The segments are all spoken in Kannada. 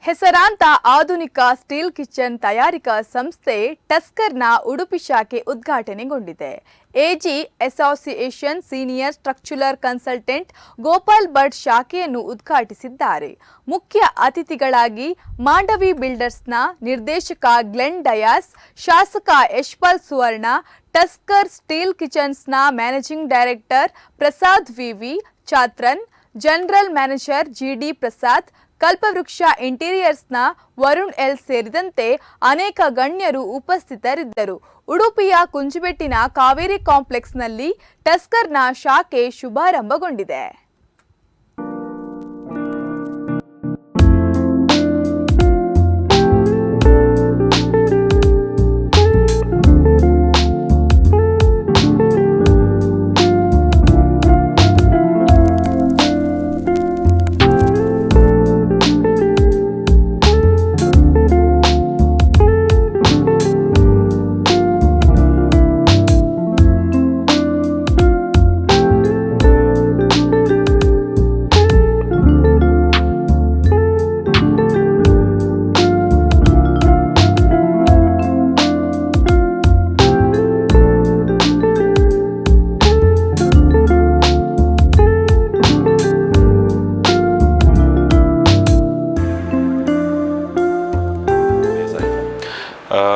ಹೆಸರಾಂತ ಆಧುನಿಕ ಸ್ಟೀಲ್ ಕಿಚನ್ ತಯಾರಿಕಾ ಸಂಸ್ಥೆ ಟಸ್ಕರ್ನ ಉಡುಪಿ ಶಾಖೆ ಉದ್ಘಾಟನೆಗೊಂಡಿದೆ. AG association senior structural consultant Gopal Bhat ಶಾಖೆಯನ್ನು ಉದ್ಘಾಟಿಸಿದ್ದಾರೆ. ಮುಖ್ಯ ಅತಿಥಿಗಳಾಗಿ ಮಾಂಡವಿ ಬಿಲ್ಡರ್ಸ್ನ ನಿರ್ದೇಶಕ ಗ್ಲೆನ್ ಡಯಾಸ್, ಶಾಸಕ ಯಶ್ಪಾಲ್ ಸುವರ್ಣ, ಟಸ್ಕರ್ ಸ್ಟೀಲ್ ಕಿಚನ್ಸ್ನ managing director Prasad VV Chathran, general manager GD Prasad, Kalpavriksha ಇಂಟೀರಿಯರ್ಸ್ನ ವರುಣ್ ಎಲ್ ಸೇರಿದಂತೆ ಅನೇಕ ಗಣ್ಯರು ಉಪಸ್ಥಿತರಿದ್ದರು. ಉಡುಪಿಯ ಕುಂಜಿಬೆಟ್ಟಿನ ಕಾವೇರಿ ಕಾಂಪ್ಲೆಕ್ಸ್ನಲ್ಲಿ ಟಸ್ಕರ್ನ ಶಾಖೆ ಶುಭಾರಂಭಗೊಂಡಿದೆ.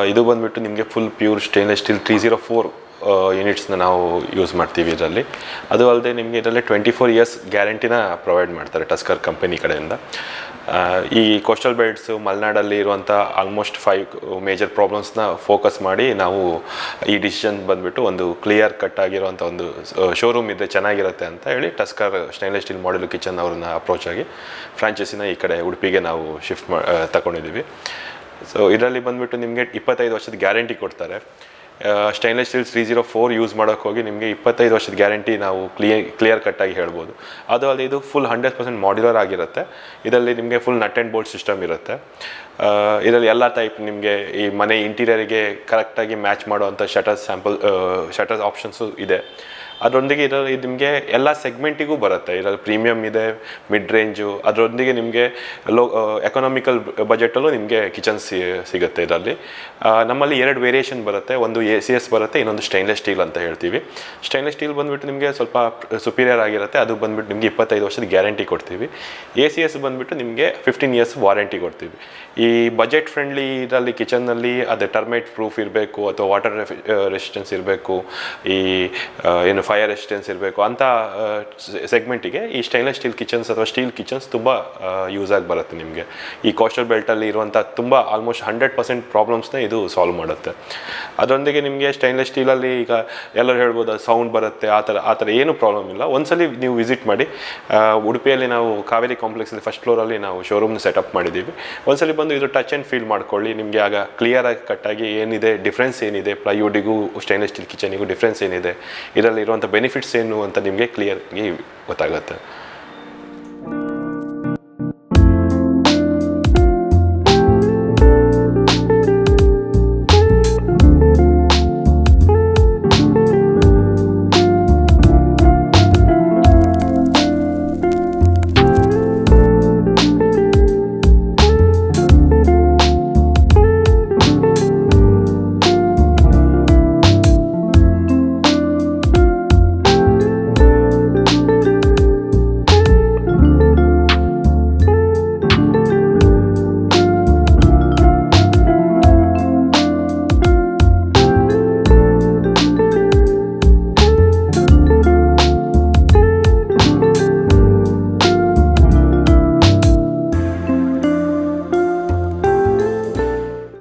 ಇದು ಬಂದ್ಬಿಟ್ಟು ನಿಮಗೆ ಫುಲ್ ಪ್ಯೂರ್ ಸ್ಟೇನ್ಲೆಸ್ ಸ್ಟೀಲ್ 304 ಯೂನಿಟ್ಸ್ನ ನಾವು ಯೂಸ್ ಮಾಡ್ತೀವಿ ಇದರಲ್ಲಿ. ಅದು ಅಲ್ಲದೆ ನಿಮಗೆ ಇದರಲ್ಲಿ 24 ಇಯರ್ಸ್ ಗ್ಯಾರಂಟಿನ ಪ್ರೊವೈಡ್ ಮಾಡ್ತಾರೆ ಟಸ್ಕರ್ ಕಂಪನಿ ಕಡೆಯಿಂದ. ಈ ಕೋಸ್ಟಲ್ ಬೆಲ್ಟ್ಸು ಮಲೆನಾಡಲ್ಲಿ ಇರುವಂಥ ಆಲ್ಮೋಸ್ಟ್ 5 ಮೇಜರ್ ಪ್ರಾಬ್ಲಮ್ಸ್ನ ಫೋಕಸ್ ಮಾಡಿ ನಾವು ಈ ಡಿಸಿಷನ್ ಬಂದುಬಿಟ್ಟು ಒಂದು ಕ್ಲಿಯರ್ ಕಟ್ ಆಗಿರುವಂಥ ಒಂದು ಶೋರೂಮ್ ಇದೆ, ಚೆನ್ನಾಗಿರುತ್ತೆ ಅಂತ ಹೇಳಿ tusker stainless steel modular kitchen ಅವ್ರನ್ನ ಅಪ್ರೋಚ್ ಆಗಿ ಫ್ರಾಂಚೈಸಿನ ಈ ಕಡೆ ಉಡುಪಿಗೆ ನಾವು ಶಿಫ್ಟ್ ತಗೊಂಡಿದ್ದೀವಿ. ಸೊ ಇದರಲ್ಲಿ ಬಂದುಬಿಟ್ಟು ನಿಮಗೆ 25 ವರ್ಷದ ಗ್ಯಾರಂಟಿ ಕೊಡ್ತಾರೆ. ಸ್ಟೈನ್ಲೆಸ್ ಸ್ಟೀಲ್ 304 ಯೂಸ್ ಮಾಡೋಕ್ಕೆ ಹೋಗಿ ನಿಮಗೆ 25 ವರ್ಷದ ಗ್ಯಾರಂಟಿ ನಾವು ಕ್ಲಿಯರ್ ಕಟ್ಟಾಗಿ ಹೇಳ್ಬೋದು. ಅದು ಅಲ್ಲದೆ ಇದು ಫುಲ್ 100% ಮಾಡ್ಯುಲರ್ ಆಗಿರುತ್ತೆ. ಇದರಲ್ಲಿ ನಿಮಗೆ full nut and bolt system ಇರುತ್ತೆ. ಇದರಲ್ಲಿ ಎಲ್ಲ ಟೈಪ್ ನಿಮಗೆ ಈ ಮನೆ ಇಂಟೀರಿಯರಿಗೆ ಕರೆಕ್ಟಾಗಿ ಮ್ಯಾಚ್ ಮಾಡುವಂಥ ಶಟರ್ಸ್ ಆಪ್ಷನ್ಸು ಇದೆ. ಅದರೊಂದಿಗೆ ಇದರಲ್ಲಿ ನಿಮಗೆ ಎಲ್ಲ ಸೆಗ್ಮೆಂಟಿಗೂ ಬರುತ್ತೆ. ಇದರಲ್ಲಿ ಪ್ರೀಮಿಯಮ್ ಇದೆ, ಮಿಡ್ ರೇಂಜು, ಅದರೊಂದಿಗೆ ನಿಮಗೆ ಎಕನಾಮಿಕಲ್ ಬಜೆಟಲ್ಲೂ ನಿಮಗೆ ಕಿಚನ್ ಸಿಗುತ್ತೆ. ಇದರಲ್ಲಿ ನಮ್ಮಲ್ಲಿ 2 ವೇರಿಯೇಷನ್ ಬರುತ್ತೆ. ಒಂದು ACS ಬರುತ್ತೆ, ಇನ್ನೊಂದು ಸ್ಟೈನ್ಲೆಸ್ ಸ್ಟೀಲ್ ಅಂತ ಹೇಳ್ತೀವಿ. ಸ್ಟೈನ್ಲೆಸ್ ಸ್ಟೀಲ್ ಬಂದುಬಿಟ್ಟು ನಿಮಗೆ ಸ್ವಲ್ಪ ಸುಪೀರಿಯರ್ ಆಗಿರುತ್ತೆ. ಅದು ಬಂದುಬಿಟ್ಟು ನಿಮಗೆ 25 ವರ್ಷದ ಗ್ಯಾರಂಟಿ ಕೊಡ್ತೀವಿ. ACS ಬಂದುಬಿಟ್ಟು ನಿಮಗೆ 15 ಇಯರ್ಸ್ ವಾರಂಟಿ ಕೊಡ್ತೀವಿ. ಈ ಬಜೆಟ್ ಫ್ರೆಂಡ್ಲಿ ಇದರಲ್ಲಿ ಕಿಚನ್ನಲ್ಲಿ ಅದು ಟರ್ಮೈಟ್ ಪ್ರೂಫ್ ಇರಬೇಕು ಅಥವಾ ವಾಟರ್ ರೆಸಿಸ್ಟೆನ್ಸ್ ಇರಬೇಕು, ಈ ಏನು ಫೈರ್ ರೆಸಿಸ್ಟೆನ್ಸ್ ಇರಬೇಕು ಅಂತ ಸೆಗ್ಮೆಂಟಿಗೆ ಈ ಸ್ಟೈನ್ಲೆಸ್ ಸ್ಟೀಲ್ ಕಿಚನ್ಸ್ ಅಥವಾ ಸ್ಟೀಲ್ ಕಿಚನ್ಸ್ ತುಂಬ ಯೂಸ್ ಆಗಿ ಬರುತ್ತೆ. ನಿಮಗೆ ಈ ಕೋಸ್ಟಲ್ ಬೆಲ್ಟಲ್ಲಿ ಇರುವಂಥ ತುಂಬ ಆಲ್ಮೋಸ್ಟ್ 100% ಪ್ರಾಬ್ಲಮ್ಸ್ನ ಇದು ಸಾಲ್ವ್ ಮಾಡುತ್ತೆ. ಅದರೊಂದಿಗೆ ನಿಮಗೆ ಸ್ಟೈನ್ಲೆಸ್ ಸ್ಟೀಲಲ್ಲಿ ಈಗ ಎಲ್ಲರೂ ಹೇಳ್ಬೋದು ಅದು ಸೌಂಡ್ ಬರುತ್ತೆ, ಆ ಥರ ಏನೂ ಪ್ರಾಬ್ಲಮ್ ಇಲ್ಲ. ಒಂದ್ಸಲಿ ನೀವು ವಿಸಿಟ್ ಮಾಡಿ. ಉಡುಪಿಯಲ್ಲಿ ನಾವು ಕಾವೇರಿ ಕಾಂಪ್ಲೆಕ್ಸಲ್ಲಿ ಫಸ್ಟ್ ಫ್ಲೋರಲ್ಲಿ ನಾವು ಶೋರೂಮ್ನ ಸೆಟಪ್ ಮಾಡಿದ್ದೀವಿ. ಒಂದ್ಸಲಿ ಬಂದು ಇದು ಟಚ್ ಆ್ಯಂಡ್ ಫೀಲ್ ಮಾಡ್ಕೊಳ್ಳಿ. ನಿಮಗೆ ಆಗ ಕ್ಲಿಯರಾಗಿ ಕಟ್ಟಾಗಿ ಏನಿದೆ ಡಿಫ್ರೆನ್ಸ್ ಏನಿದೆ, ಪ್ಲೈವುಡ್ಡಿಗೂ ಸ್ಟೈನ್ಲೆಸ್ ಸ್ಟೀಲ್ ಕಿಚನಿಗೂ ಡಿಫ್ರೆನ್ಸ್ ಏನಿದೆ, ಇದರಲ್ಲಿ ಇರುವಂಥ ಬೆನಿಫಿಟ್ಸ್ ಏನು ಅಂತ ನಿಮಗೆ ಕ್ಲಿಯರ್ಗೆ ಗೊತ್ತಾಗುತ್ತೆ.